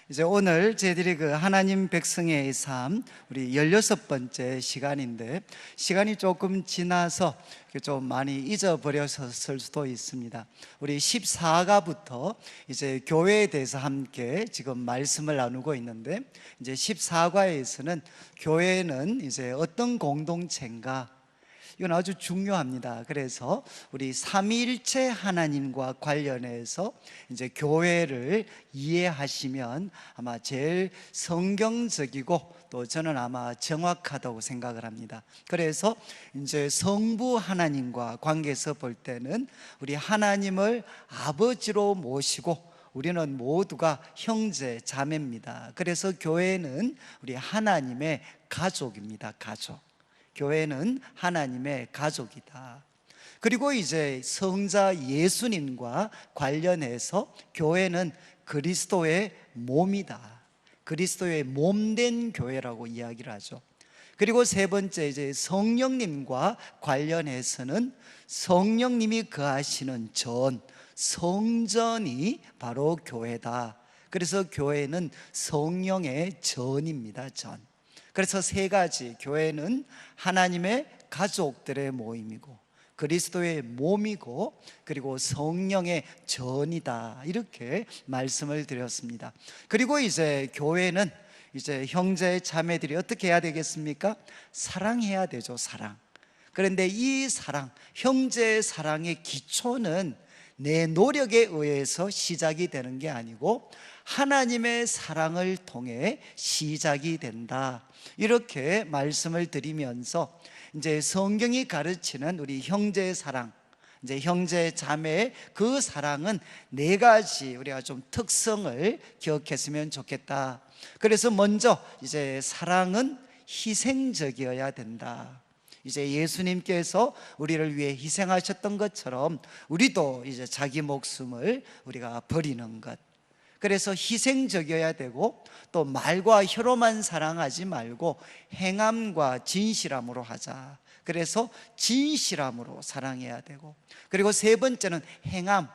이제 오늘 저희들이 그 하나님 백성의 삶 우리 16번째 시간인데, 시간이 조금 지나서 좀 많이 잊어버렸을 수도 있습니다. 우리 14가부터 이제 교회에 대해서 함께 지금 말씀을 나누고 있는데, 이제 14과에서는 교회는 이제 어떤 공동체인가, 이건 아주 중요합니다. 그래서 우리 삼위일체 하나님과 관련해서 이제 교회를 이해하시면 아마 제일 성경적이고 또 저는 아마 정확하다고 생각을 합니다. 그래서 이제 성부 하나님과 관계에서 볼 때는 우리 하나님을 아버지로 모시고 우리는 모두가 형제 자매입니다. 그래서 교회는 우리 하나님의 가족입니다. 가족. 교회는 하나님의 가족이다. 그리고 이제 성자 예수님과 관련해서 교회는 그리스도의 몸이다. 그리스도의 몸된 교회라고 이야기를 하죠. 그리고 세 번째, 이제 성령님과 관련해서는 성령님이 거하시는 성전이 바로 교회다. 그래서 교회는 성령의 전입니다. 전. 그래서 세 가지, 교회는 하나님의 가족들의 모임이고 그리스도의 몸이고 그리고 성령의 전이다, 이렇게 말씀을 드렸습니다. 그리고 이제 교회는 이제 형제 자매들이 어떻게 해야 되겠습니까? 사랑해야 되죠. 사랑. 그런데 이 사랑, 형제의 사랑의 기초는 내 노력에 의해서 시작이 되는 게 아니고 하나님의 사랑을 통해 시작이 된다, 이렇게 말씀을 드리면서 이제 성경이 가르치는 우리 형제의 사랑, 이제 형제 자매의 그 사랑은 네 가지 우리가 좀 특성을 기억했으면 좋겠다. 그래서 먼저 이제 사랑은 희생적이어야 된다. 이제 예수님께서 우리를 위해 희생하셨던 것처럼 우리도 이제 자기 목숨을 우리가 버리는 것, 그래서 희생적이어야 되고 또 말과 혀로만 사랑하지 말고 행함과 진실함으로 하자. 그래서 진실함으로 사랑해야 되고, 그리고 세 번째는 행함,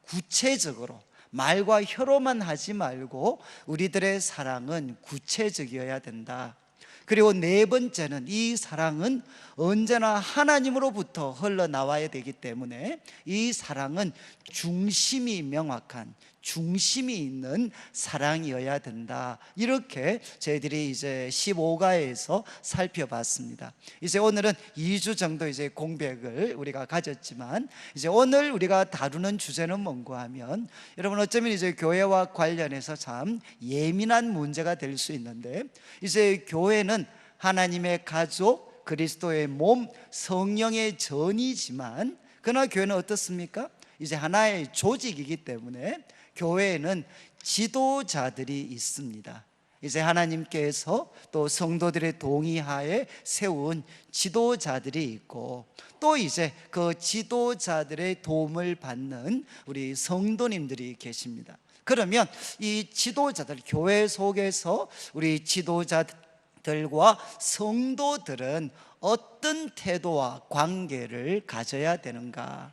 구체적으로 말과 혀로만 하지 말고 우리들의 사랑은 구체적이어야 된다. 그리고 네 번째는 이 사랑은 언제나 하나님으로부터 흘러나와야 되기 때문에 이 사랑은 중심이 명확한, 중심이 있는 사랑이어야 된다. 이렇게 저희들이 이제 15가에서 살펴봤습니다. 이제 오늘은 2주 정도 이제 공백을 우리가 가졌지만, 이제 오늘 우리가 다루는 주제는 뭔가 하면, 여러분 어쩌면 이제 교회와 관련해서 참 예민한 문제가 될 수 있는데, 이제 교회는 하나님의 가족, 그리스도의 몸, 성령의 전이지만, 그러나 교회는 어떻습니까? 이제 하나의 조직이기 때문에 교회에는 지도자들이 있습니다. 이제 하나님께서 또 성도들의 동의하에 세운 지도자들이 있고, 또 이제 그 지도자들의 도움을 받는 우리 성도님들이 계십니다. 그러면 이 지도자들, 교회 속에서 우리 지도자들과 성도들은 어떤 태도와 관계를 가져야 되는가?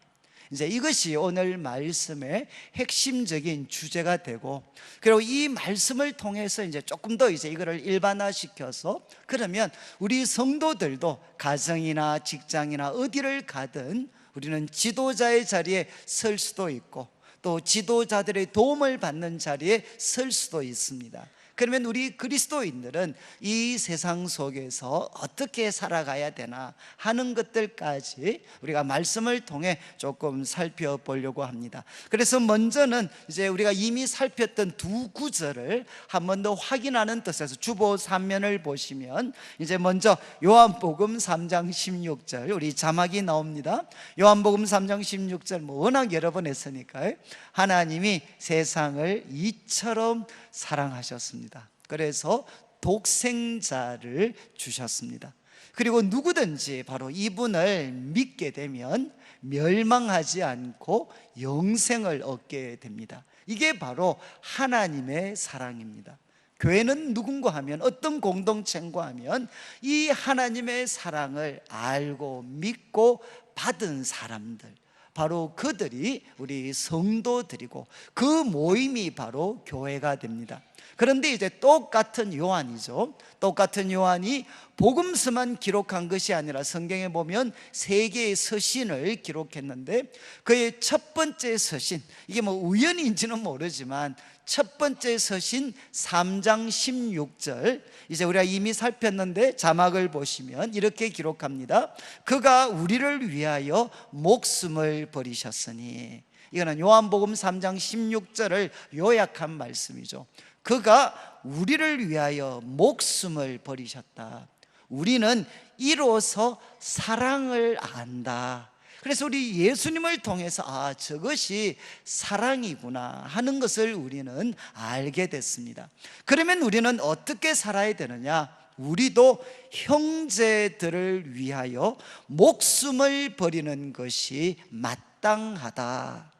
이제 이것이 오늘 말씀의 핵심적인 주제가 되고, 그리고 이 말씀을 통해서 이제 조금 더 이제 이거를 일반화시켜서, 그러면 우리 성도들도 가정이나 직장이나 어디를 가든 우리는 지도자의 자리에 설 수도 있고 또 지도자들의 도움을 받는 자리에 설 수도 있습니다. 그러면 우리 그리스도인들은 이 세상 속에서 어떻게 살아가야 되나 하는 것들까지 우리가 말씀을 통해 조금 살펴보려고 합니다. 그래서 먼저는 이제 우리가 이미 살폈던 두 구절을 한 번 더 확인하는 뜻에서 주보 3면을 보시면, 이제 먼저 요한복음 3장 16절, 우리 자막이 나옵니다. 요한복음 3장 16절 뭐 워낙 여러 번 했으니까요. 하나님이 세상을 이처럼 사랑하셨습니다. 그래서 독생자를 주셨습니다. 그리고 누구든지 바로 이분을 믿게 되면 멸망하지 않고 영생을 얻게 됩니다. 이게 바로 하나님의 사랑입니다. 교회는 누군가 하면, 어떤 공동체인가 하면 이 하나님의 사랑을 알고 믿고 받은 사람들, 바로 그들이 우리 성도들이고 그 모임이 바로 교회가 됩니다. 그런데 이제 똑같은 요한이죠. 똑같은 요한이 복음서만 기록한 것이 아니라 성경에 보면 세 개의 서신을 기록했는데, 그의 첫 번째 서신, 이게 뭐 우연인지는 모르지만 첫 번째 서신 3장 16절, 이제 우리가 이미 살폈는데 자막을 보시면 이렇게 기록합니다. 그가 우리를 위하여 목숨을 버리셨으니. 이거는 요한복음 3장 16절을 요약한 말씀이죠. 그가 우리를 위하여 목숨을 버리셨다. 우리는 이로써 사랑을 안다. 그래서 우리 예수님을 통해서 저것이 사랑이구나 하는 것을 우리는 알게 됐습니다. 그러면 우리는 어떻게 살아야 되느냐? 우리도 형제들을 위하여 목숨을 버리는 것이 마땅하다.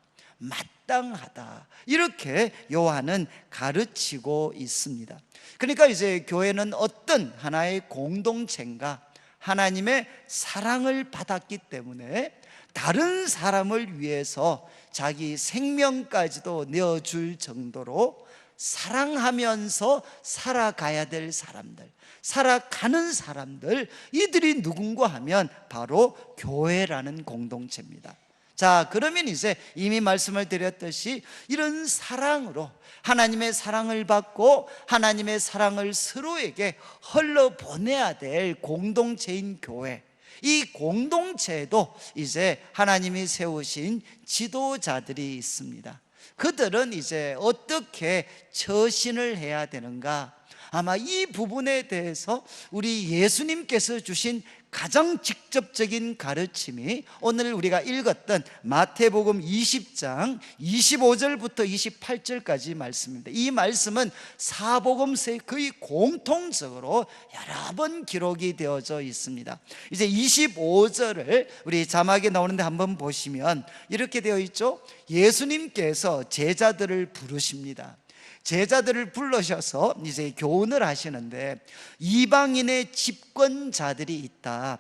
이렇게 요한은 가르치고 있습니다. 그러니까 이제 교회는 어떤 하나의 공동체인가? 하나님의 사랑을 받았기 때문에 다른 사람을 위해서 자기 생명까지도 내어줄 정도로 사랑하면서 살아가야 될 사람들, 살아가는 사람들, 이들이 누군가 하면 바로 교회라는 공동체입니다. 자, 그러면 이제 이미 말씀을 드렸듯이 이런 사랑으로 하나님의 사랑을 받고 하나님의 사랑을 서로에게 흘러보내야 될 공동체인 교회, 이 공동체에도 이제 하나님이 세우신 지도자들이 있습니다. 그들은 이제 어떻게 처신을 해야 되는가? 아마 이 부분에 대해서 우리 예수님께서 주신 가장 직접적인 가르침이 오늘 우리가 읽었던 마태복음 20장 25절부터 28절까지 말씀입니다. 이 말씀은 사복음서에 거의 공통적으로 여러 번 기록이 되어져 있습니다. 이제 25절을 우리 자막에 나오는데 한번 보시면 이렇게 되어 있죠. 예수님께서 제자들을 부르십니다. 제자들을 불러셔서 이제 교훈을 하시는데, 이방인의 집권자들이 있다.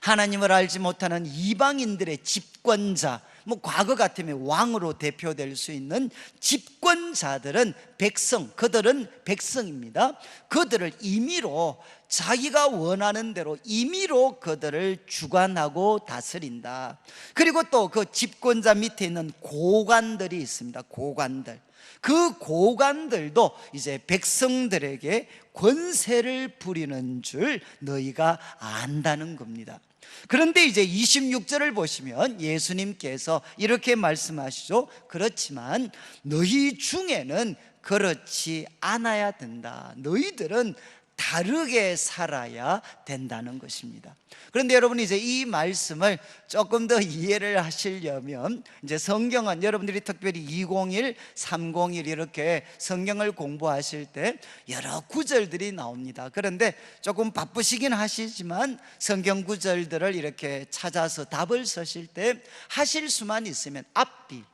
하나님을 알지 못하는 이방인들의 집권자, 뭐 과거 같으면 왕으로 대표될 수 있는 집권자들은 백성, 그들은 백성입니다. 그들을 임의로 자기가 원하는 대로 임의로 그들을 주관하고 다스린다. 그리고 또 그 집권자 밑에 있는 고관들이 있습니다. 고관들. 그 고관들도 이제 백성들에게 권세를 부리는 줄 너희가 안다는 겁니다. 그런데 이제 26절을 보시면 예수님께서 이렇게 말씀하시죠. 그렇지만 너희 중에는 그렇지 않아야 된다. 너희들은 다르게 살아야 된다는 것입니다. 그런데 여러분, 이제 이 말씀을 조금 더 이해를 하시려면 이제 성경은 여러분들이 특별히 201, 301 이렇게 성경을 공부하실 때 여러 구절들이 나옵니다. 그런데 조금 바쁘시긴 하시지만 성경 구절들을 이렇게 찾아서 답을 쓰실 때 하실 수만 있으면 앞뒤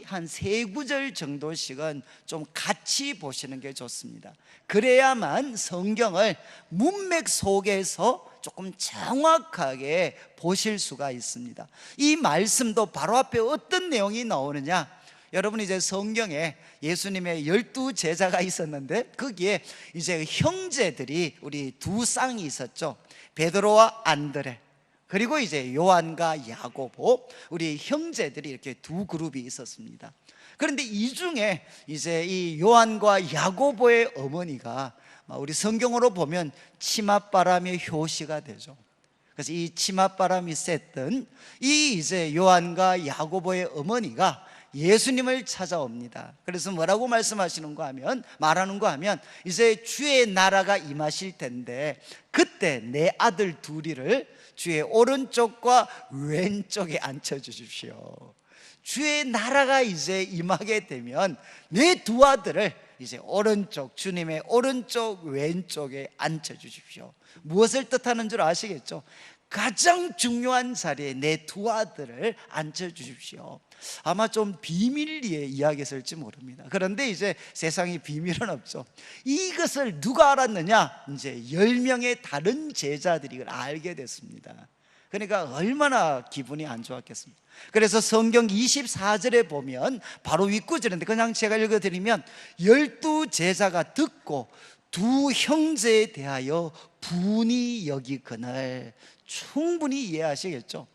한 3구절 정도씩은 좀 같이 보시는 게 좋습니다. 그래야만 성경을 문맥 속에서 조금 정확하게 보실 수가 있습니다. 이 말씀도 바로 앞에 어떤 내용이 나오느냐? 여러분, 이제 성경에 예수님의 12제자가 있었는데 거기에 이제 형제들이 우리 두 쌍이 있었죠. 베드로와 안드레, 그리고 이제 요한과 야고보, 우리 형제들이 이렇게 두 그룹이 있었습니다. 그런데 이 중에 이제 이 요한과 야고보의 어머니가 우리 성경으로 보면 치맛바람의 효시가 되죠. 그래서 이 치맛바람이 쐈던 이 이제 요한과 야고보의 어머니가 예수님을 찾아옵니다. 그래서 뭐라고 말하는 거 하면 이제 주의 나라가 임하실 텐데 그때 내 아들 둘이를 주의 오른쪽과 왼쪽에 앉혀주십시오. 주의 나라가 이제 임하게 되면 내 두 아들을 이제 오른쪽, 주님의 오른쪽 왼쪽에 앉혀주십시오. 무엇을 뜻하는 줄 아시겠죠? 가장 중요한 자리에 내 두 아들을 앉혀주십시오. 아마 좀 비밀리에 이야기했을지 모릅니다. 그런데 이제 세상에 비밀은 없죠. 이것을 누가 알았느냐? 이제 10명의 다른 제자들이 이걸 알게 됐습니다. 그러니까 얼마나 기분이 안 좋았겠습니까? 그래서 성경 24절에 보면 바로 윗구절인데 그냥 제가 읽어드리면 12제자가 듣고 두 형제에 대하여 분이 여기거늘. 충분히 이해하시겠죠?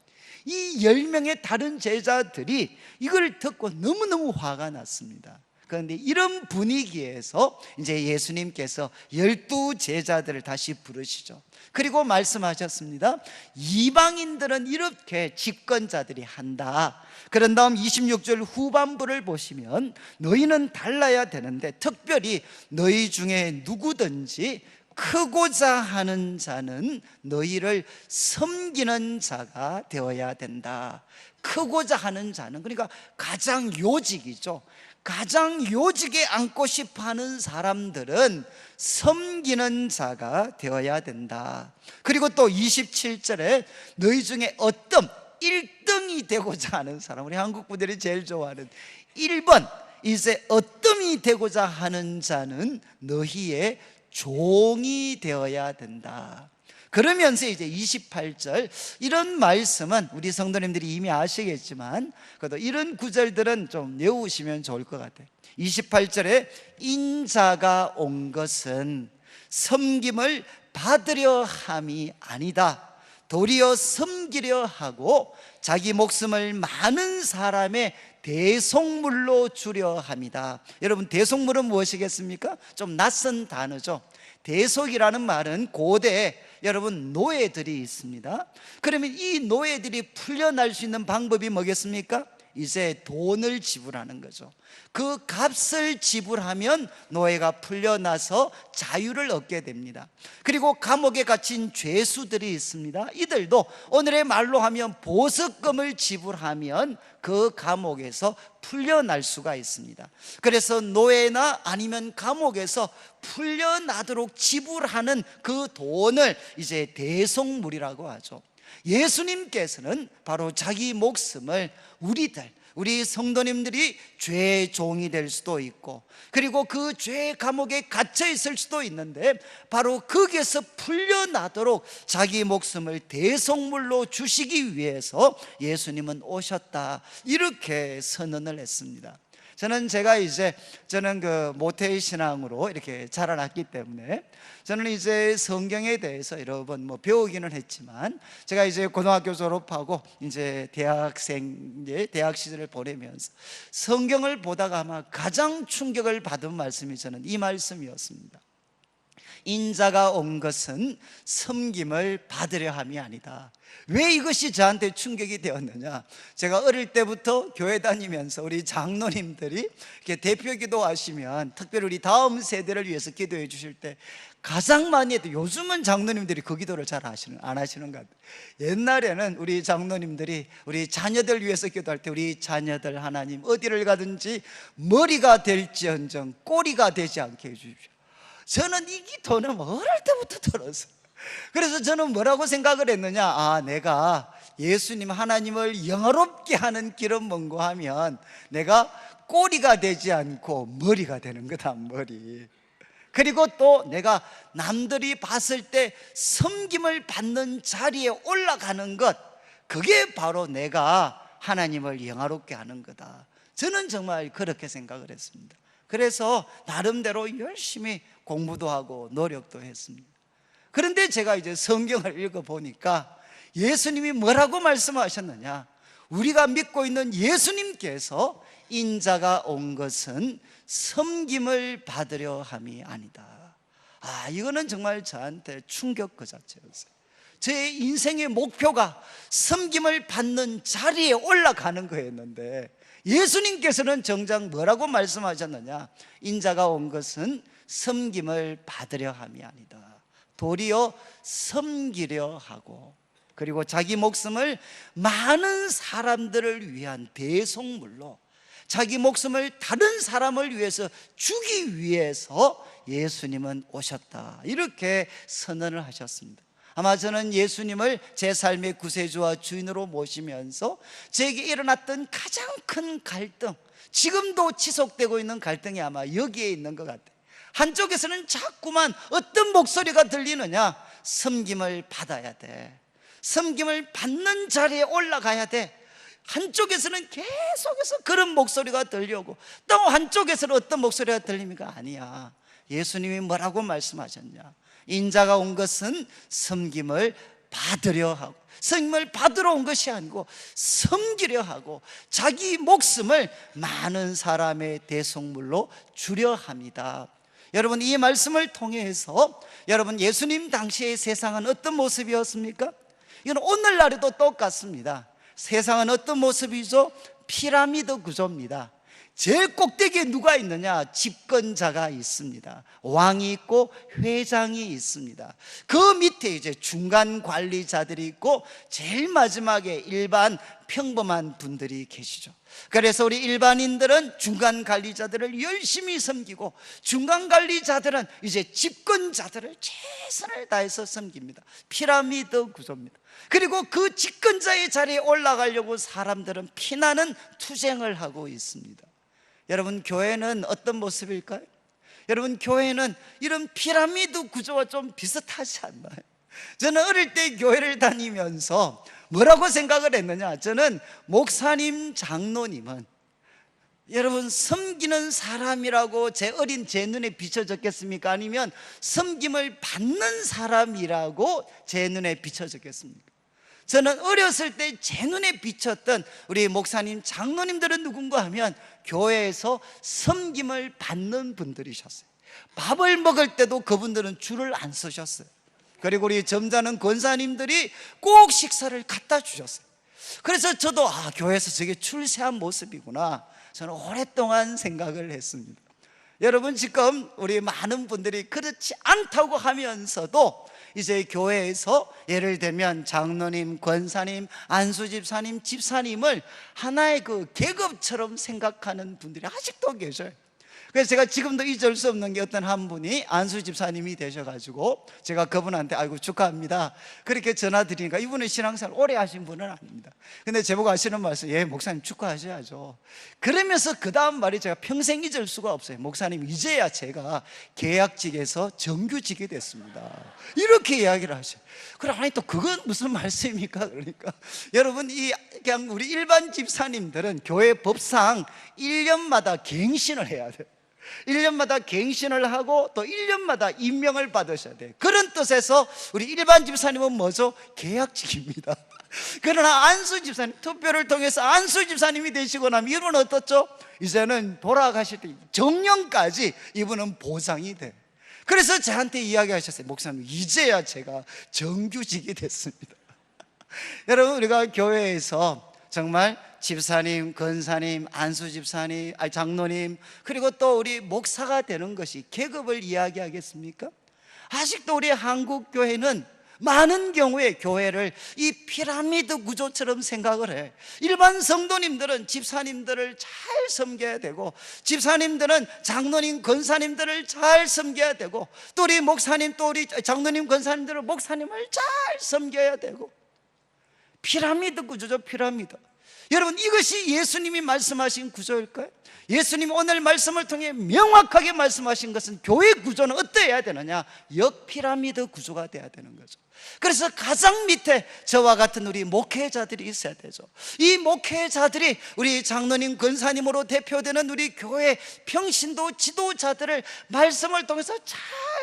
이 10명의 다른 제자들이 이걸 듣고 너무너무 화가 났습니다. 그런데 이런 분위기에서 이제 예수님께서 12제자들을 다시 부르시죠. 그리고 말씀하셨습니다. 이방인들은 이렇게 집권자들이 한다. 그런 다음 26절 후반부를 보시면 너희는 달라야 되는데 특별히 너희 중에 누구든지 크고자 하는 자는 너희를 섬기는 자가 되어야 된다. 크고자 하는 자는 그러니까 가장 요직이죠. 가장 요직에 앉고 싶어하는 사람들은 섬기는 자가 되어야 된다. 그리고 또 27절에 너희 중에 어떤 1등이 되고자 하는 사람, 우리 한국 분들이 제일 좋아하는 1번, 이제 어떤이 되고자 하는 자는 너희의 종이 되어야 된다. 그러면서 이제 28절, 이런 말씀은 우리 성도님들이 이미 아시겠지만 그래도 이런 구절들은 좀 외우시면 좋을 것 같아요. 28절에 인자가 온 것은 섬김을 받으려 함이 아니다. 도리어 섬기려 하고 자기 목숨을 많은 사람의 대속물로 주려 함이다. 여러분, 대속물은 무엇이겠습니까? 좀 낯선 단어죠. 대속이라는 말은 고대 여러분 노예들이 있습니다. 그러면 이 노예들이 풀려날 수 있는 방법이 뭐겠습니까? 이제 돈을 지불하는 거죠. 그 값을 지불하면 노예가 풀려나서 자유를 얻게 됩니다. 그리고 감옥에 갇힌 죄수들이 있습니다. 이들도 오늘의 말로 하면 보석금을 지불하면 그 감옥에서 풀려날 수가 있습니다. 그래서 노예나 아니면 감옥에서 풀려나도록 지불하는 그 돈을 이제 대속물이라고 하죠. 예수님께서는 바로 자기 목숨을 우리 성도님들이 죄의 종이 될 수도 있고 그리고 그 죄의 감옥에 갇혀 있을 수도 있는데 바로 거기에서 풀려나도록 자기 목숨을 대속물로 주시기 위해서 예수님은 오셨다, 이렇게 선언을 했습니다. 저는 그 모태의 신앙으로 이렇게 자라났기 때문에 저는 이제 성경에 대해서 여러 번 배우기는 했지만 제가 이제 고등학교 졸업하고 이제 대학 시절을 보내면서 성경을 보다가 아마 가장 충격을 받은 말씀이 저는 이 말씀이었습니다. 인자가 온 것은 섬김을 받으려 함이 아니다. 왜 이것이 저한테 충격이 되었느냐? 제가 어릴 때부터 교회 다니면서 우리 장로님들이 이렇게 대표 기도하시면 특별히 우리 다음 세대를 위해서 기도해 주실 때 가장 많이 해도 요즘은 장로님들이 그 기도를 잘 안 하시는 것 같아요. 옛날에는 우리 장로님들이 우리 자녀들 위해서 기도할 때 우리 자녀들 하나님 어디를 가든지 머리가 될지언정 꼬리가 되지 않게 해주십시오. 저는 이 기도는 어릴 때부터 들었어요. 그래서 저는 뭐라고 생각을 했느냐, 내가 예수님 하나님을 영화롭게 하는 길은 뭔가 하면 내가 꼬리가 되지 않고 머리가 되는 거다, 머리. 그리고 또 내가 남들이 봤을 때 섬김을 받는 자리에 올라가는 것, 그게 바로 내가 하나님을 영화롭게 하는 거다. 저는 정말 그렇게 생각을 했습니다. 그래서 나름대로 열심히 공부도 하고 노력도 했습니다. 그런데 제가 이제 성경을 읽어보니까 예수님이 뭐라고 말씀하셨느냐, 우리가 믿고 있는 예수님께서 인자가 온 것은 섬김을 받으려 함이 아니다. 이거는 정말 저한테 충격 그 자체였어요. 제 인생의 목표가 섬김을 받는 자리에 올라가는 거였는데 예수님께서는 정작 뭐라고 말씀하셨느냐, 인자가 온 것은 섬김을 받으려 함이 아니다. 도리어 섬기려 하고 그리고 자기 목숨을 많은 사람들을 위한 대속물로 자기 목숨을 다른 사람을 위해서 주기 위해서 예수님은 오셨다, 이렇게 선언을 하셨습니다. 아마 저는 예수님을 제 삶의 구세주와 주인으로 모시면서 제게 일어났던 가장 큰 갈등, 지금도 지속되고 있는 갈등이 아마 여기에 있는 것 같아요. 한쪽에서는 자꾸만 어떤 목소리가 들리느냐, 섬김을 받아야 돼, 섬김을 받는 자리에 올라가야 돼. 한쪽에서는 계속해서 그런 목소리가 들려오고 또 한쪽에서는 어떤 목소리가 들립니까? 아니야. 예수님이 뭐라고 말씀하셨냐? 인자가 온 것은 섬김을 받으려 하고, 섬김을 받으러 온 것이 아니고 섬기려 하고 자기 목숨을 많은 사람의 대속물로 주려 합니다. 여러분, 이 말씀을 통해서 여러분, 예수님 당시의 세상은 어떤 모습이었습니까? 이건 오늘날에도 똑같습니다. 세상은 어떤 모습이죠? 피라미드 구조입니다. 제일 꼭대기에 누가 있느냐? 집권자가 있습니다. 왕이 있고 회장이 있습니다. 그 밑에 이제 중간 관리자들이 있고 제일 마지막에 일반 평범한 분들이 계시죠. 그래서 우리 일반인들은 중간 관리자들을 열심히 섬기고 중간 관리자들은 이제 집권자들을 최선을 다해서 섬깁니다. 피라미드 구조입니다. 그리고 그 집권자의 자리에 올라가려고 사람들은 피나는 투쟁을 하고 있습니다. 여러분, 교회는 어떤 모습일까요? 여러분, 교회는 이런 피라미드 구조와 좀 비슷하지 않나요? 저는 어릴 때 교회를 다니면서 뭐라고 생각을 했느냐? 저는 목사님, 장로님은 여러분 섬기는 사람이라고 제 눈에 비춰졌겠습니까? 아니면 섬김을 받는 사람이라고 제 눈에 비춰졌겠습니까? 저는 어렸을 때 제 눈에 비쳤던 우리 목사님, 장로님들은 누군가 하면 교회에서 섬김을 받는 분들이셨어요. 밥을 먹을 때도 그분들은 줄을 안 서셨어요. 그리고 우리 점잖은 권사님들이 꼭 식사를 갖다 주셨어요. 그래서 저도 교회에서 저게 출세한 모습이구나, 저는 오랫동안 생각을 했습니다. 여러분, 지금 우리 많은 분들이 그렇지 않다고 하면서도 이제 교회에서 예를 들면 장로님, 권사님, 안수집사님, 집사님을 하나의 그 계급처럼 생각하는 분들이 아직도 계셔요. 그래서 제가 지금도 잊을 수 없는 게 어떤 한 분이 안수집사님이 되셔가지고 제가 그분한테 아이고 축하합니다 그렇게 전화드리니까, 이분은 신앙생활 오래 하신 분은 아닙니다. 근데 제보고 하시는 말씀, 예 목사님 축하하셔야죠. 그러면서 그 다음 말이 제가 평생 잊을 수가 없어요. 목사님, 이제야 제가 계약직에서 정규직이 됐습니다, 이렇게 이야기를 하셔요. 그래, 아니 또 그건 무슨 말씀입니까? 그러니까 여러분, 그냥 우리 일반 집사님들은 교회 법상 1년마다 갱신을 해야 돼요. 1년마다 갱신을 하고 또 1년마다 임명을 받으셔야 돼요. 그런 뜻에서 우리 일반 집사님은 뭐죠? 계약직입니다. 그러나 안수 집사님, 투표를 통해서 안수 집사님이 되시고 나면 이분은 어떻죠? 이제는 돌아가실 때 정년까지 이분은 보상이 돼요. 그래서 저한테 이야기하셨어요. 목사님, 이제야 제가 정규직이 됐습니다. 여러분, 우리가 교회에서 정말 집사님, 권사님, 안수집사님, 장로님, 그리고 또 우리 목사가 되는 것이 계급을 이야기하겠습니까? 아직도 우리 한국 교회는 많은 경우에 교회를 이 피라미드 구조처럼 생각을 해. 일반 성도님들은 집사님들을 잘 섬겨야 되고, 집사님들은 장로님, 권사님들을 잘 섬겨야 되고, 또 우리 목사님, 또 우리 장로님, 권사님들은 목사님을 잘 섬겨야 되고, 피라미드 구조죠, 피라미드. 여러분, 이것이 예수님이 말씀하신 구조일까요? 예수님이 오늘 말씀을 통해 명확하게 말씀하신 것은 교회 구조는 어떠해야 되느냐? 역피라미드 구조가 돼야 되는 거죠. 그래서 가장 밑에 저와 같은 우리 목회자들이 있어야 되죠. 이 목회자들이 우리 장로님, 권사님으로 대표되는 우리 교회 평신도 지도자들을 말씀을 통해서 잘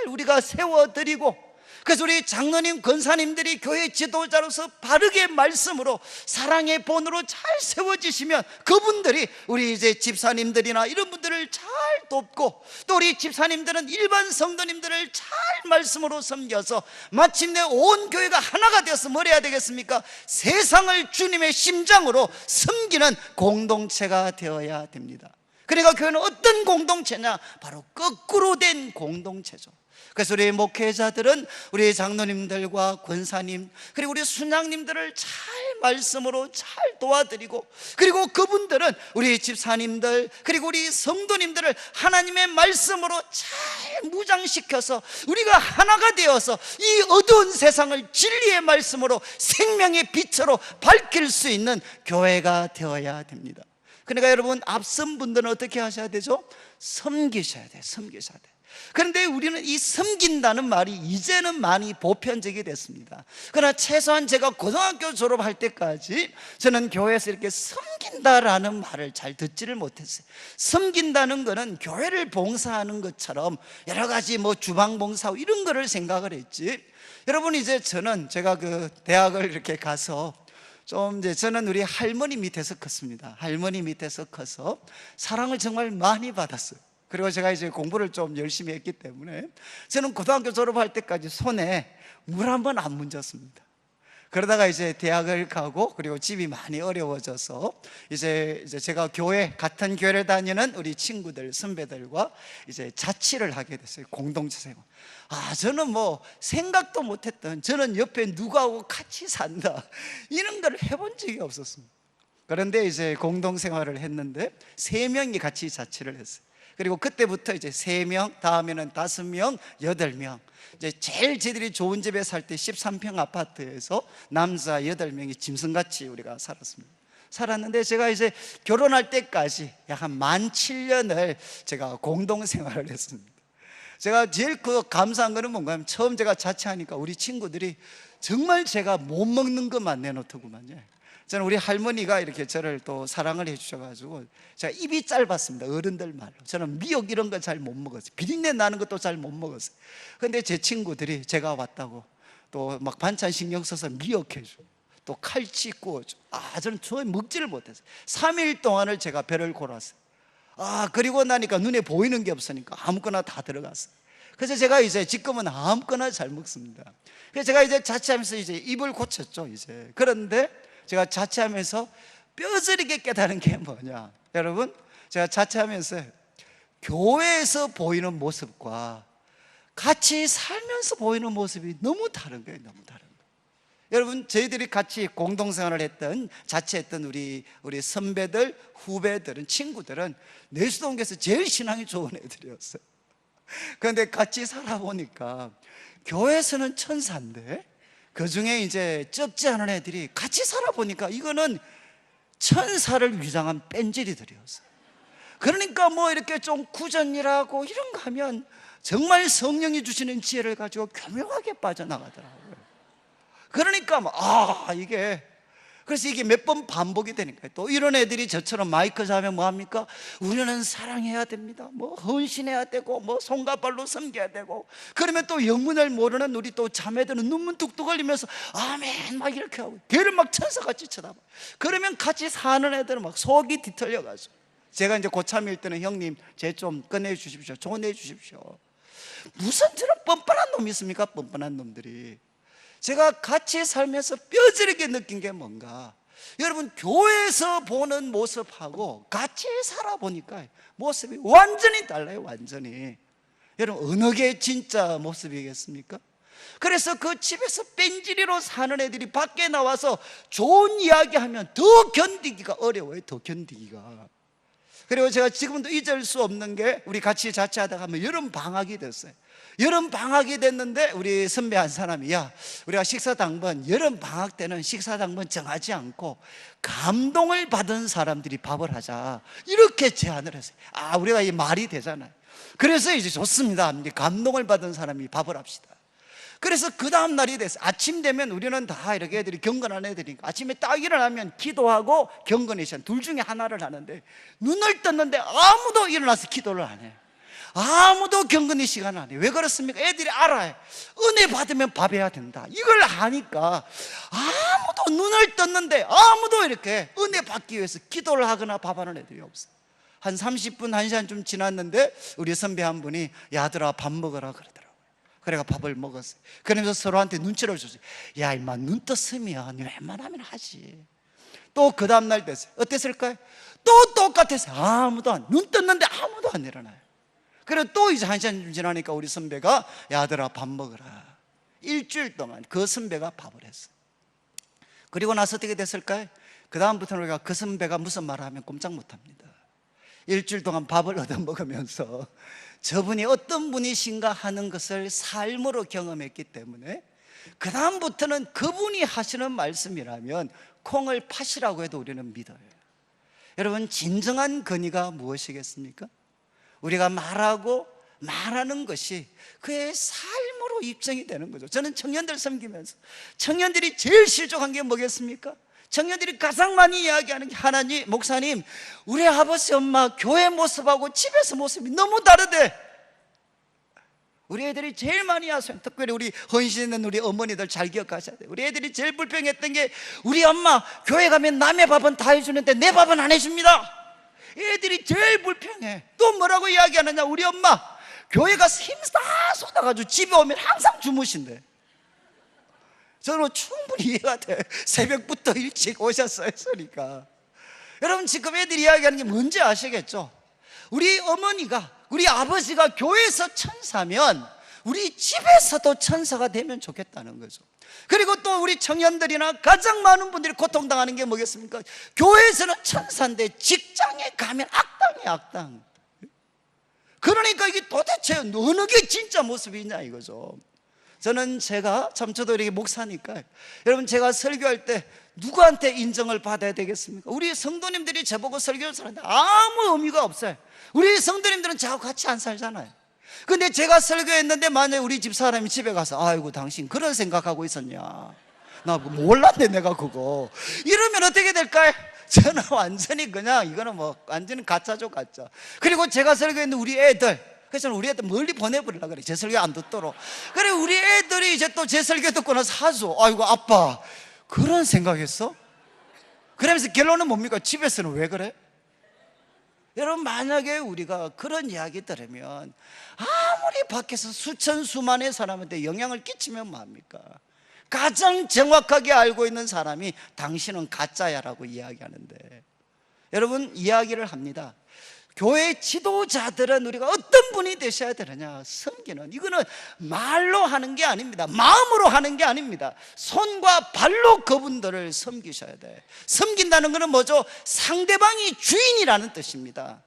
우리가 세워드리고, 그래서 우리 장로님, 권사님들이 교회 지도자로서 바르게 말씀으로 사랑의 본으로 잘 세워지시면 그분들이 우리 이제 집사님들이나 이런 분들을 잘 돕고, 또 우리 집사님들은 일반 성도님들을 잘 말씀으로 섬겨서 마침내 온 교회가 하나가 되어서 뭘 해야 되겠습니까? 세상을 주님의 심장으로 섬기는 공동체가 되어야 됩니다. 그러니까 교회는 어떤 공동체냐? 바로 거꾸로 된 공동체죠. 그래서 우리 목회자들은 우리 장로님들과 권사님, 그리고 우리 순장님들을 잘 말씀으로 잘 도와드리고, 그리고 그분들은 우리 집사님들, 그리고 우리 성도님들을 하나님의 말씀으로 잘 무장시켜서 우리가 하나가 되어서 이 어두운 세상을 진리의 말씀으로 생명의 빛으로 밝힐 수 있는 교회가 되어야 됩니다. 그러니까 여러분, 앞선 분들은 어떻게 하셔야 되죠? 섬기셔야 돼요. 섬기셔야 돼요. 그런데 우리는 이 섬긴다는 말이 이제는 많이 보편적이 됐습니다. 그러나 최소한 제가 고등학교 졸업할 때까지 저는 교회에서 이렇게 섬긴다라는 말을 잘 듣지를 못했어요. 섬긴다는 거는 교회를 봉사하는 것처럼 여러 가지 뭐 주방 봉사 이런 거를 생각을 했지. 여러분, 이제 제가 그 대학을 이렇게 가서 좀 이제 저는 우리 할머니 밑에서 컸습니다. 할머니 밑에서 커서 사랑을 정말 많이 받았어요. 그리고 제가 이제 공부를 좀 열심히 했기 때문에 저는 고등학교 졸업할 때까지 손에 물 한 번 안 문졌습니다. 그러다가 이제 대학을 가고 그리고 집이 많이 어려워져서 이제 제가 같은 교회를 다니는 우리 친구들, 선배들과 이제 자취를 하게 됐어요. 공동체 생활. 저는 뭐 생각도 못했던, 저는 옆에 누구하고 같이 산다 이런 걸 해본 적이 없었습니다. 그런데 이제 공동생활을 했는데 3명이 같이 자취를 했어요. 그리고 그때부터 이제 3명, 다음에는 5명, 8명. 이제 제일 저희들이 좋은 집에 살 때 13평 아파트에서 남자 8명이 짐승같이 우리가 살았는데 제가 이제 결혼할 때까지 약 한 17년을 제가 공동생활을 했습니다. 제가 제일 감사한 거는 뭔가 하면 처음 제가 자취하니까 우리 친구들이 정말 제가 못 먹는 것만 내놓더구만요. 저는 우리 할머니가 이렇게 저를 또 사랑을 해주셔가지고 제가 입이 짧았습니다. 어른들 말로. 저는 미역 이런 거 잘 못 먹었어요. 비린내 나는 것도 잘 못 먹었어요. 근데 제 친구들이 제가 왔다고 또 막 반찬 신경 써서 미역 해주고 또 칼치 구워주고 저는 처음에 먹지를 못했어요. 3일 동안을 제가 배를 골았어요. 그리고 나니까 눈에 보이는 게 없으니까 아무거나 다 들어갔어요. 그래서 제가 이제 지금은 아무거나 잘 먹습니다. 그래서 제가 이제 자취하면서 이제 입을 고쳤죠. 그런데 제가 자취하면서 뼈저리게 깨달은 게 뭐냐, 여러분, 제가 자취하면서 교회에서 보이는 모습과 같이 살면서 보이는 모습이 너무 다른 거예요. 너무 다른 거예요. 여러분, 저희들이 같이 공동생활을 했던, 자취했던 우리 선배들, 후배들은, 친구들은 내수동교에서 제일 신앙이 좋은 애들이었어요. 그런데 같이 살아보니까 교회에서는 천사인데 그 중에 이제 적지 않은 애들이 같이 살아보니까 이거는 천사를 위장한 뺀질이들이었어요. 그러니까 뭐 이렇게 좀 구전이라고 이런 거 하면 정말 성령이 주시는 지혜를 가지고 교묘하게 빠져나가더라고요. 그러니까 이게 그래서 이게 몇 번 반복이 되니까 또 이런 애들이 저처럼 마이크 잡으면 뭐합니까? 우리는 사랑해야 됩니다, 뭐 헌신해야 되고, 뭐 손과 발로 섬겨야 되고. 그러면 또 영문을 모르는 우리 또 자매들은 눈물 뚝뚝 흘리면서 아멘 막 이렇게 하고 걔를 막 천사같이 쳐다봐. 그러면 같이 사는 애들은 막 속이 뒤틀려가지고 제가 이제 고참일 때는 형님 쟤 좀 꺼내주십시오, 조내주십시오. 무슨 저런 뻔뻔한 놈이 있습니까? 뻔뻔한 놈들이. 제가 같이 살면서 뼈저리게 느낀 게 뭔가, 여러분, 교회에서 보는 모습하고 같이 살아보니까 모습이 완전히 달라요. 완전히. 여러분, 어느 게 진짜 모습이겠습니까? 그래서 그 집에서 뺀질이로 사는 애들이 밖에 나와서 좋은 이야기하면 더 견디기가 어려워요. 더 견디기가. 그리고 제가 지금도 잊을 수 없는 게, 우리 같이 자취하다가 하면 여름 방학이 됐어요. 여름 방학이 됐는데 우리 선배 한 사람이 우리가 식사당번, 여름 방학 때는 식사당번 정하지 않고 감동을 받은 사람들이 밥을 하자, 이렇게 제안을 했어요. 우리가 이 말이 되잖아요. 그래서 이제 좋습니다, 감동을 받은 사람이 밥을 합시다. 그래서 그 다음 날이 됐어요. 아침 되면 우리는 다 이렇게 애들이 경건한 애들이니까 아침에 딱 일어나면 기도하고 경건의 시간 둘 중에 하나를 하는데, 눈을 떴는데 아무도 일어나서 기도를 안 해요. 아무도 경건의 시간을 안 해요. 왜 그렇습니까? 애들이 알아요. 은혜 받으면 밥해야 된다, 이걸 아니까 아무도 눈을 떴는데 아무도 이렇게 은혜 받기 위해서 기도를 하거나 밥하는 애들이 없어요. 한 30분, 1시간 좀 지났는데 우리 선배 한 분이 야들아 밥 먹으라 그러더라고요. 그래가 밥을 먹었어요. 그러면서 서로한테 눈치를 줬어요. 야 임마, 눈 떴으면 웬만하면 하지. 또 그 다음날 됐어요. 어땠을까요? 또 똑같았어요. 눈 떴는데 아무도 안 일어나요. 그리고 또 이제 1시간 좀 지나니까 우리 선배가 야들아 밥 먹으라. 일주일 동안 그 선배가 밥을 했어요. 그리고 나서 어떻게 됐을까요? 그 다음부터는 우리가 그 선배가 무슨 말을 하면 꼼짝 못합니다. 일주일 동안 밥을 얻어먹으면서 저분이 어떤 분이신가 하는 것을 삶으로 경험했기 때문에 그 다음부터는 그분이 하시는 말씀이라면 콩을 파시라고 해도 우리는 믿어요. 여러분, 진정한 건의가 무엇이겠습니까? 우리가 말하고 말하는 것이 그의 삶으로 입증이 되는 거죠. 저는 청년들 섬기면서 청년들이 제일 실족한 게 뭐겠습니까? 청년들이 가장 많이 이야기하는 게, 하나님, 목사님, 우리 아버지 엄마 교회 모습하고 집에서 모습이 너무 다르대. 우리 애들이 제일 많이 하소연, 특별히 우리 헌신 있는 우리 어머니들 잘 기억하셔야 돼요. 우리 애들이 제일 불평했던 게, 우리 엄마 교회 가면 남의 밥은 다 해주는데 내 밥은 안 해줍니다. 애들이 제일 불평해. 또 뭐라고 이야기하느냐, 우리 엄마 교회 가서 힘 다 쏟아가지고 집에 오면 항상 주무신대. 저는 충분히 이해가 돼. 새벽부터 일찍 오셨어요 했으니까. 여러분, 지금 애들이 이야기하는 게 뭔지 아시겠죠? 우리 어머니가, 우리 아버지가 교회에서 천사면 우리 집에서도 천사가 되면 좋겠다는 거죠. 그리고 또 우리 청년들이나 가장 많은 분들이 고통당하는 게 뭐겠습니까? 교회에서는 천사인데 직장에 가면 악당이에요, 악당. 그러니까 이게 도대체 어느 게 진짜 모습이냐 이거죠. 저도 이렇게 목사니까, 여러분, 제가 설교할 때 누구한테 인정을 받아야 되겠습니까? 우리 성도님들이 저보고 설교를 하는데 아무 의미가 없어요. 우리 성도님들은 저하고 같이 안 살잖아요. 근데 제가 설교했는데 만약에 우리 집 사람이 집에 가서, 아이고 당신 그런 생각하고 있었냐, 나 몰랐네 내가 그거, 이러면 어떻게 될까요? 저는 완전히 그냥 이거는 뭐 완전히 가짜죠, 가짜. 그리고 제가 설교했는데 우리 애들, 그래서 저는 우리 애들 멀리 보내버리려고 그래. 제 설교 안 듣도록. 그래 우리 애들이 이제 또 제 설교 듣고 나서 하죠. 아이고 아빠 그런 생각했어? 그러면서 결론은 뭡니까? 집에서는 왜 그래? 여러분, 만약에 우리가 그런 이야기 들으면 아무리 밖에서 수천 수만의 사람한테 영향을 끼치면 뭐합니까? 가장 정확하게 알고 있는 사람이 당신은 가짜야라고 이야기하는데, 여러분, 이야기를 합니다. 교회 지도자들은 우리가 어떤 분이 되셔야 되느냐, 섬기는, 이거는 말로 하는 게 아닙니다. 마음으로 하는 게 아닙니다. 손과 발로 그분들을 섬기셔야 돼. 섬긴다는 것은 뭐죠? 상대방이 주인이라는 뜻입니다.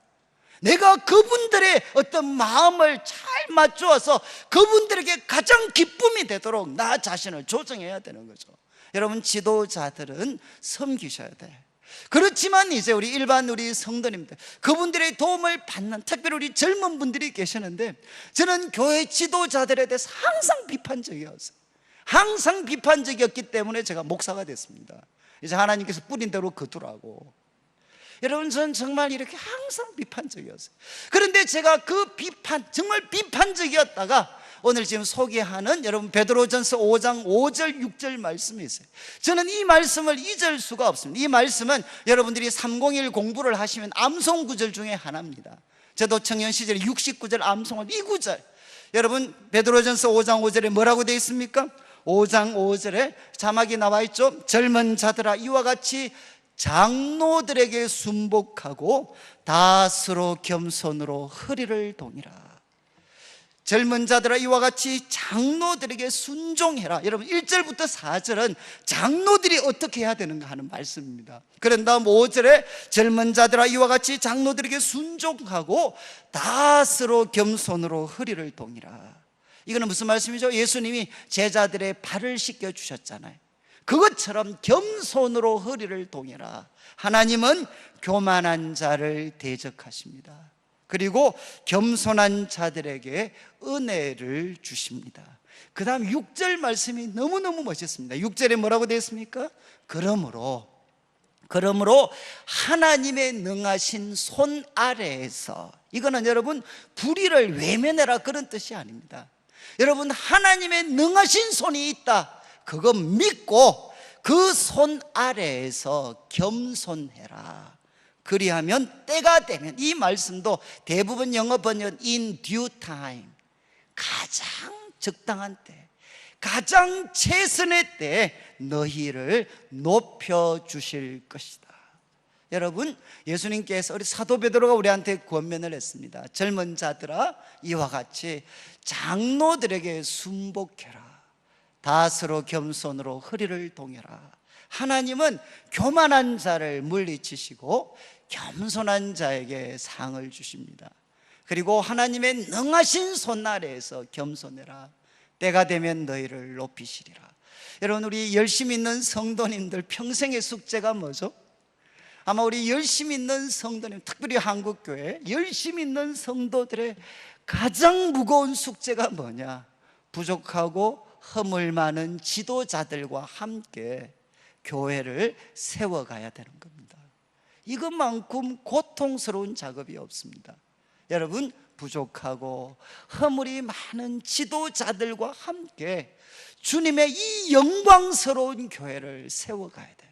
내가 그분들의 어떤 마음을 잘 맞추어서 그분들에게 가장 기쁨이 되도록 나 자신을 조정해야 되는 거죠. 여러분, 지도자들은 섬기셔야 돼. 그렇지만 이제 우리 일반 우리 성도님들, 그분들의 도움을 받는, 특별히 우리 젊은 분들이 계시는데, 저는 교회 지도자들에 대해서 항상 비판적이었어요. 항상 비판적이었기 때문에 제가 목사가 됐습니다. 이제 하나님께서 뿌린 대로 거두라고. 여러분, 저는 정말 이렇게 항상 비판적이었어요. 그런데 제가 그 비판, 정말 비판적이었다가 오늘 지금 소개하는 여러분 베드로전서 5장 5절 6절 말씀이 있어요. 저는 이 말씀을 잊을 수가 없습니다. 이 말씀은 여러분들이 301 공부를 하시면 암송 구절 중에 하나입니다. 저도 청년 시절에 69절 암송을, 이 구절, 여러분 베드로전서 5장 5절에 뭐라고 되어 있습니까? 5장 5절에 자막이 나와 있죠. 젊은 자들아, 이와 같이 장로들에게 순복하고 다스로 겸손으로 허리를 동이라. 젊은 자들아, 이와 같이 장로들에게 순종해라. 여러분, 1절부터 4절은 장로들이 어떻게 해야 되는가 하는 말씀입니다. 그런 다음 5절에 젊은 자들아, 이와 같이 장로들에게 순종하고 다스로 겸손으로 허리를 동이라. 이거는 무슨 말씀이죠? 예수님이 제자들의 발을 씻겨 주셨잖아요. 그것처럼 겸손으로 허리를 동여라. 하나님은 교만한 자를 대적하십니다. 그리고 겸손한 자들에게 은혜를 주십니다. 그 다음 6절 말씀이 너무너무 멋있습니다. 6절에 뭐라고 되어 있습니까? 그러므로 하나님의 능하신 손 아래에서, 이거는 여러분 불의를 외면해라 그런 뜻이 아닙니다. 여러분, 하나님의 능하신 손이 있다, 그거 믿고 그 손 아래에서 겸손해라. 그리하면 때가 되면, 이 말씀도 대부분 영어 번역 in due time, 가장 적당한 때, 가장 최선의 때에 너희를 높여주실 것이다. 여러분, 예수님께서 우리 사도 베드로가 우리한테 권면을 했습니다. 젊은 자들아, 이와 같이 장로들에게 순복해라. 다스로 겸손으로 허리를 동여라. 하나님은 교만한 자를 물리치시고 겸손한 자에게 상을 주십니다. 그리고 하나님의 능하신 손 아래에서 겸손해라. 때가 되면 너희를 높이시리라. 여러분, 우리 열심 있는 성도님들 평생의 숙제가 뭐죠? 아마 우리 열심 있는 성도님, 특별히 한국교회 열심 있는 성도들의 가장 무거운 숙제가 뭐냐? 부족하고 허물 많은 지도자들과 함께 교회를 세워가야 되는 겁니다. 이것만큼 고통스러운 작업이 없습니다. 여러분, 부족하고 허물이 많은 지도자들과 함께 주님의 이 영광스러운 교회를 세워가야 돼요.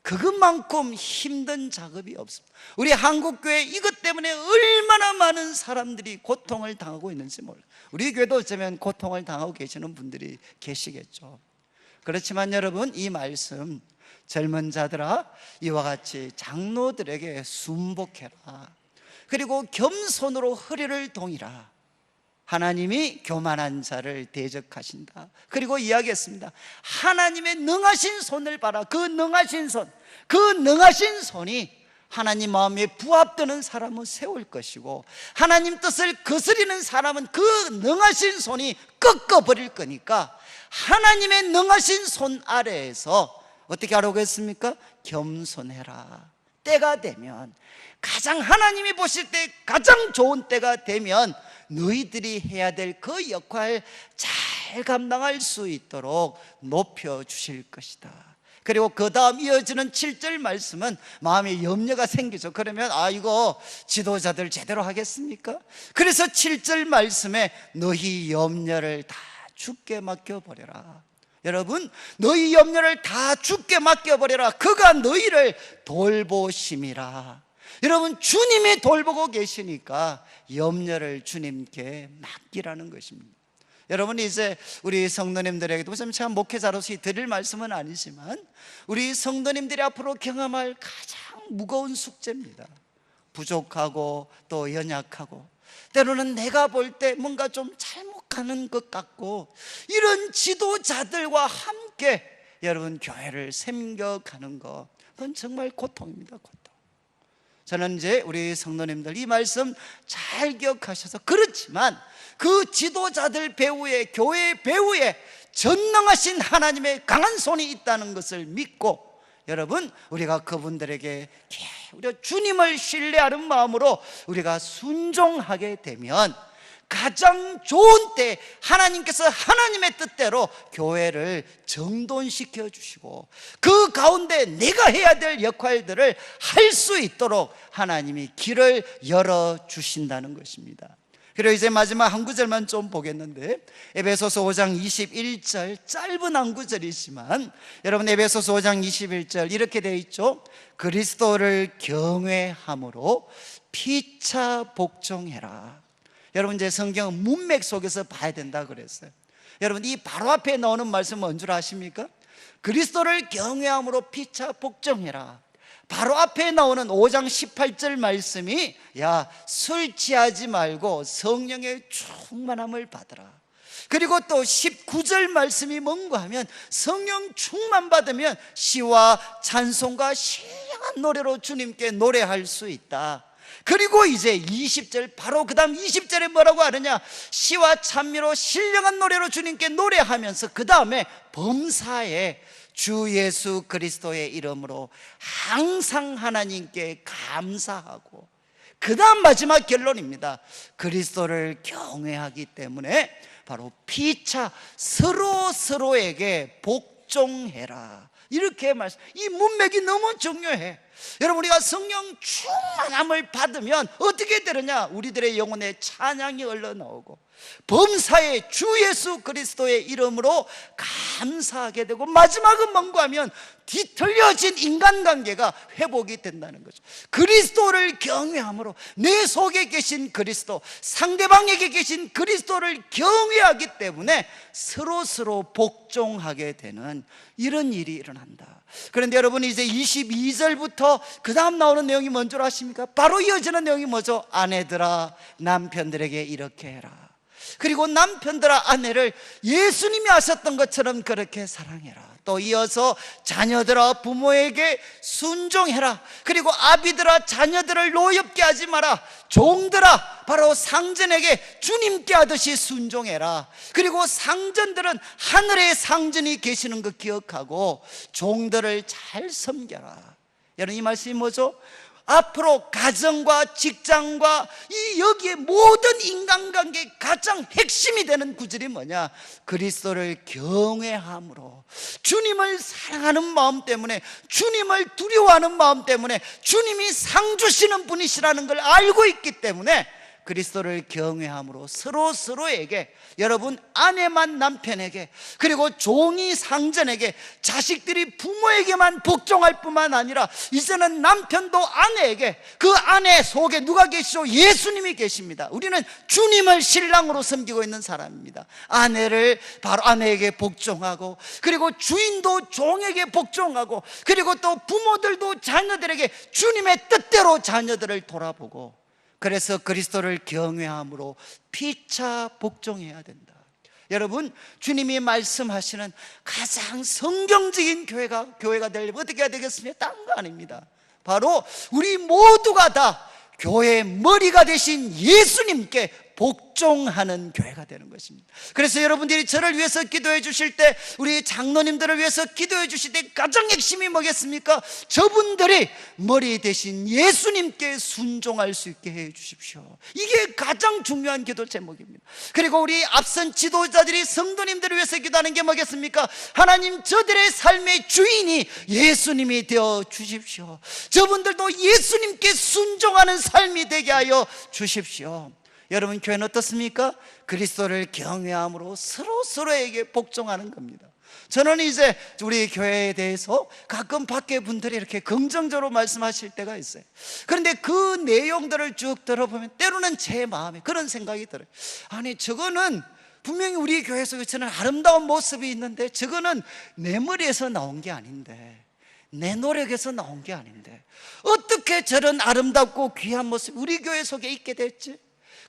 그것만큼 힘든 작업이 없습니다. 우리 한국교회 이것 때문에 얼마나 많은 사람들이 고통을 당하고 있는지 몰라요. 우리 교회도 어쩌면 고통을 당하고 계시는 분들이 계시겠죠. 그렇지만 여러분, 이 말씀, 젊은 자들아 이와 같이 장로들에게 순복해라, 그리고 겸손으로 허리를 동이라. 하나님이 교만한 자를 대적하신다. 그리고 이야기했습니다. 하나님의 능하신 손을 봐라. 그 능하신 손, 그 능하신 손이 하나님 마음에 부합되는 사람은 세울 것이고, 하나님 뜻을 거스리는 사람은 그 능하신 손이 꺾어버릴 거니까, 하나님의 능하신 손 아래에서 어떻게 하라고 했습니까? 겸손해라. 때가 되면, 가장 하나님이 보실 때 가장 좋은 때가 되면 너희들이 해야 될 그 역할 잘 감당할 수 있도록 높여주실 것이다. 그리고 그 다음 이어지는 7절 말씀은 마음에 염려가 생기죠. 그러면 이거 지도자들 제대로 하겠습니까? 그래서 7절 말씀에 너희 염려를 다 주께 맡겨버려라. 여러분, 너희 염려를 다 주께 맡겨버려라. 그가 너희를 돌보심이라. 여러분, 주님이 돌보고 계시니까 염려를 주님께 맡기라는 것입니다. 여러분, 이제 우리 성도님들에게도 참 목회자로서 드릴 말씀은 아니지만 우리 성도님들이 앞으로 경험할 가장 무거운 숙제입니다. 부족하고 또 연약하고, 때로는 내가 볼 때 뭔가 좀 잘못 가는 것 같고, 이런 지도자들과 함께 여러분 교회를 섬겨가는 것, 그건 정말 고통입니다. 고통. 저는 이제 우리 성도님들 이 말씀 잘 기억하셔서, 그렇지만 그 지도자들 배후에, 교회 배후에 전능하신 하나님의 강한 손이 있다는 것을 믿고, 여러분, 우리가 그분들에게 우리가 주님을 신뢰하는 마음으로 우리가 순종하게 되면 가장 좋은 때 하나님께서 하나님의 뜻대로 교회를 정돈시켜 주시고, 그 가운데 내가 해야 될 역할들을 할 수 있도록 하나님이 길을 열어주신다는 것입니다. 그리고 이제 마지막 한 구절만 좀 보겠는데, 에베소서 5장 21절, 짧은 한 구절이지만 여러분, 에베소서 5장 21절 이렇게 되어 있죠. 그리스도를 경외함으로 피차 복종해라. 여러분, 이제 성경은 문맥 속에서 봐야 된다 그랬어요. 여러분, 이 바로 앞에 나오는 말씀은 뭔 줄 아십니까? 그리스도를 경외함으로 피차 복종해라. 바로 앞에 나오는 5장 18절 말씀이, 야, 술 취하지 말고 성령의 충만함을 받으라. 그리고 또 19절 말씀이 뭔가 하면, 성령 충만 받으면 시와 찬송과 신령한 노래로 주님께 노래할 수 있다. 그리고 이제 20절, 바로 그 다음 20절에 뭐라고 하느냐? 시와 찬미로 신령한 노래로 주님께 노래하면서 그 다음에 범사에 주 예수 그리스도의 이름으로 항상 하나님께 감사하고, 그 다음 마지막 결론입니다. 그리스도를 경외하기 때문에 바로 피차 서로에게 복종해라. 이렇게 말씀. 이 문맥이 너무 중요해. 여러분, 우리가 성령 충만함을 받으면 어떻게 되느냐? 우리들의 영혼에 찬양이 흘러나오고, 범사에 주 예수 그리스도의 이름으로 감사하게 되고, 마지막은 뭔가 하면 뒤틀려진 인간관계가 회복이 된다는 거죠. 그리스도를 경외함으로 내 속에 계신 그리스도, 상대방에게 계신 그리스도를 경외하기 때문에 서로 복종하게 되는 이런 일이 일어난다. 그런데 여러분, 이제 22절부터 그 다음 나오는 내용이 뭔 줄 아십니까? 바로 이어지는 내용이 뭐죠? 아내들아 남편들에게 이렇게 해라. 그리고 남편들아 아내를 예수님이 하셨던 것처럼 그렇게 사랑해라. 또 이어서 자녀들아 부모에게 순종해라. 그리고 아비들아 자녀들을 노엽게 하지 마라. 종들아 바로 상전에게 주님께 하듯이 순종해라. 그리고 상전들은 하늘에 상전이 계시는 것 기억하고 종들을 잘 섬겨라. 여러분, 이 말씀이 뭐죠? 앞으로 가정과 직장과 이 여기에 모든 인간관계의 가장 핵심이 되는 구절이 뭐냐? 그리스도를 경외함으로, 주님을 사랑하는 마음 때문에, 주님을 두려워하는 마음 때문에, 주님이 상 주시는 분이시라는 걸 알고 있기 때문에 그리스도를 경외함으로 서로에게, 여러분 아내만 남편에게, 그리고 종이 상전에게, 자식들이 부모에게만 복종할 뿐만 아니라 이제는 남편도 아내에게, 그 아내 속에 누가 계시죠? 예수님이 계십니다. 우리는 주님을 신랑으로 섬기고 있는 사람입니다. 아내를 바로 아내에게 복종하고, 그리고 주인도 종에게 복종하고, 그리고 또 부모들도 자녀들에게 주님의 뜻대로 자녀들을 돌아보고, 그래서 그리스도를 경외함으로 피차 복종해야 된다. 여러분, 주님이 말씀하시는 가장 성경적인 교회가 되려면 어떻게 해야 되겠습니까? 딴 거 아닙니다. 바로 우리 모두가 다 교회의 머리가 되신 예수님께 복종하는 교회가 되는 것입니다. 그래서 여러분들이 저를 위해서 기도해 주실 때, 우리 장로님들을 위해서 기도해 주실 때 가장 핵심이 뭐겠습니까? 저분들이 머리 대신 예수님께 순종할 수 있게 해 주십시오. 이게 가장 중요한 기도 제목입니다. 그리고 우리 앞선 지도자들이 성도님들을 위해서 기도하는 게 뭐겠습니까? 하나님, 저들의 삶의 주인이 예수님이 되어 주십시오. 저분들도 예수님께 순종하는 삶이 되게 하여 주십시오. 여러분, 교회는 어떻습니까? 그리스도를 경외함으로 서로에게 복종하는 겁니다. 저는 이제 우리 교회에 대해서 가끔 밖에 분들이 이렇게 긍정적으로 말씀하실 때가 있어요. 그런데 그 내용들을 쭉 들어보면 때로는 제 마음에 그런 생각이 들어요. 아니, 저거는 분명히 우리 교회 속에서는 아름다운 모습이 있는데 저거는 내 머리에서 나온 게 아닌데, 내 노력에서 나온 게 아닌데 어떻게 저런 아름답고 귀한 모습이 우리 교회 속에 있게 됐지?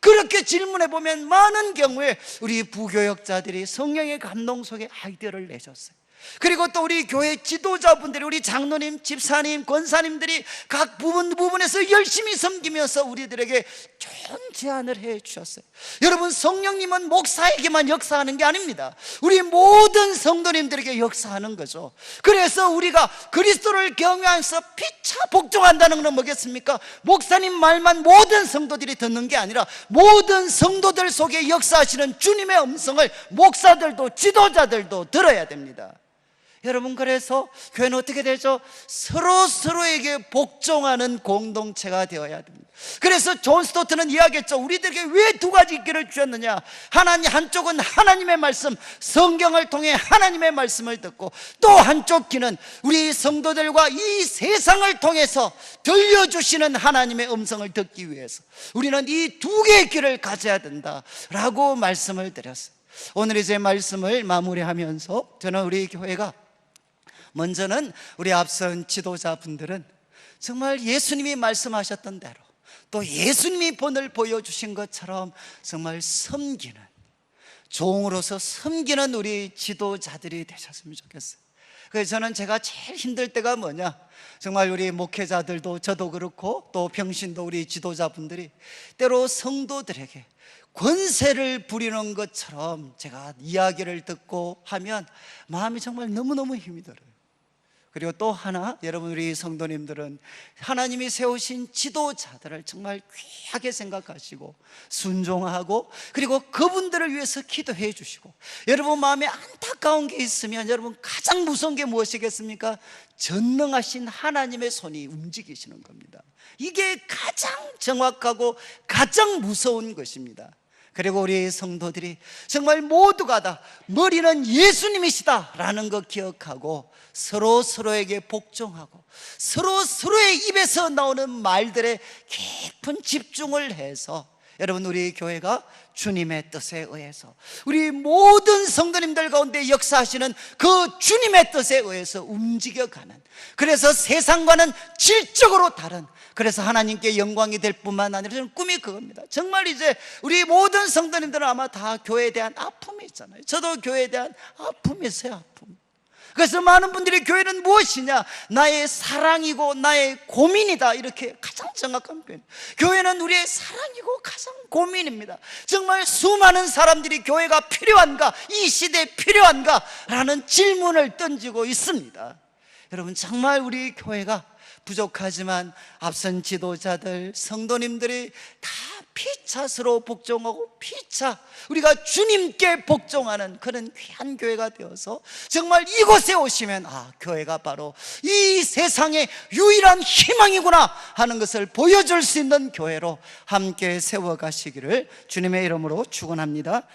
그렇게 질문해 보면 많은 경우에 우리 부교역자들이 성령의 감동 속에 아이디어를 내셨어요. 그리고 또 우리 교회 지도자분들이, 우리 장로님, 집사님, 권사님들이 각 부분에서 열심히 섬기면서 우리들에게 좋은 제안을 해 주셨어요. 여러분, 성령님은 목사에게만 역사하는 게 아닙니다. 우리 모든 성도님들에게 역사하는 거죠. 그래서 우리가 그리스도를 경외하면서 피차 복종한다는 건 뭐겠습니까? 목사님 말만 모든 성도들이 듣는 게 아니라 모든 성도들 속에 역사하시는 주님의 음성을 목사들도 지도자들도 들어야 됩니다. 여러분, 그래서 교회는 어떻게 되죠? 서로에게 복종하는 공동체가 되어야 됩니다. 그래서 존 스토트는 이야기했죠. 우리들에게 왜 두 가지 길을 주셨느냐? 한쪽은 하나님의 말씀, 성경을 통해 하나님의 말씀을 듣고, 또 한쪽 귀는 우리 성도들과 이 세상을 통해서 들려주시는 하나님의 음성을 듣기 위해서 우리는 이 두 개의 길을 가져야 된다라고 말씀을 드렸어요. 오늘 이제 말씀을 마무리하면서 저는 우리 교회가, 먼저는 우리 앞선 지도자분들은 정말 예수님이 말씀하셨던 대로, 또 예수님이 본을 보여주신 것처럼 정말 섬기는, 종으로서 섬기는 우리 지도자들이 되셨으면 좋겠어요. 그래서 저는 제가 제일 힘들 때가 뭐냐, 정말 우리 목회자들도, 저도 그렇고 또 병신도 우리 지도자분들이 때로 성도들에게 권세를 부리는 것처럼 제가 이야기를 듣고 하면 마음이 정말 너무너무 힘이 들어요. 그리고 또 하나, 여러분 우리 성도님들은 하나님이 세우신 지도자들을 정말 귀하게 생각하시고 순종하고, 그리고 그분들을 위해서 기도해 주시고, 여러분 마음에 안타까운 게 있으면 여러분 가장 무서운 게 무엇이겠습니까? 전능하신 하나님의 손이 움직이시는 겁니다. 이게 가장 정확하고 가장 무서운 것입니다. 그리고 우리 성도들이 정말 모두가 다 머리는 예수님이시다라는 거 기억하고 서로에게 복종하고 서로의 입에서 나오는 말들에 깊은 집중을 해서, 여러분 우리 교회가 주님의 뜻에 의해서, 우리 모든 성도님들 가운데 역사하시는 그 주님의 뜻에 의해서 움직여가는, 그래서 세상과는 질적으로 다른, 그래서 하나님께 영광이 될 뿐만 아니라 저는 꿈이 그겁니다. 정말 이제 우리 모든 성도님들은 아마 다 교회에 대한 아픔이 있잖아요. 저도 교회에 대한 아픔이 있어요. 아픔. 그래서 많은 분들이 교회는 무엇이냐, 나의 사랑이고 나의 고민이다, 이렇게 가장 정확한 표현. 교회는 우리의 사랑이고 가장 고민입니다. 정말 수많은 사람들이 교회가 필요한가, 이 시대에 필요한가 라는 질문을 던지고 있습니다. 여러분, 정말 우리 교회가 부족하지만 앞선 지도자들, 성도님들이 다 피차스로 복종하고 피차 우리가 주님께 복종하는 그런 귀한 교회가 되어서 정말 이곳에 오시면 교회가 바로 이 세상의 유일한 희망이구나 하는 것을 보여줄 수 있는 교회로 함께 세워가시기를 주님의 이름으로 축원합니다.